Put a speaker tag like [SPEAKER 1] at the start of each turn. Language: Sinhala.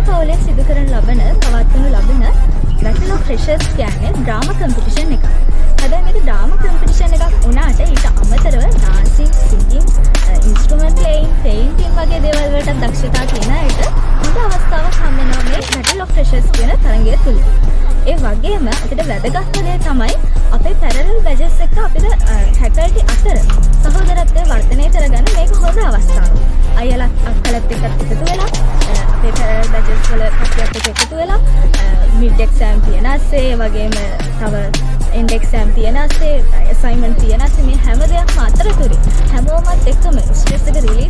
[SPEAKER 1] පවුලෙන් සිදු කරන ලබන පවත්වනු ලබන Battle of Freshers කියන්නේ ඩ්‍රාමා කම්පිටිෂන් එකක්. හැබැයි මේක ඩ්‍රාමා කම්පිටිෂන් එකක් වුණාට ඊට අමතරව ඩාන්සින්, සිංගින්, ඉන්ස්ට්‍රුමන්ට් ප්ලේයින්, පේන්ටින් වගේ දේවල් වලට දක්ෂතා තියෙන අයට හොඳ අවස්ථාවක් හම්බ වෙනවා මේ Battle of Freshers කියන තරඟය තුල. ඒ වගේම අපිට වැදගත්ම දේ තමයි අපේ පැරලල් බැචස් එක අපිට ෆැකල්ටි අතර සහෝදරත්වය වර්ධනය කරගන්න මේක හොඳ අවස්ථාවක්. අයියලා අක්කලත් එක්ක එකතු වෙලා අපේ පැරලල් බැචස් වල කට්ටියත් එක්ක එකතු වෙලා මිඩ් එක්සෑම් තියන ASCII වගේම තව එන්ඩ් එක්සෑම් තියන ASCII අසයින්මන්ට් තියන ASCII මේ හැම දෙයක්ම අතරතුරේ හැමෝමත් එක්කම ස්ට්‍රෙස් එක රිලීව්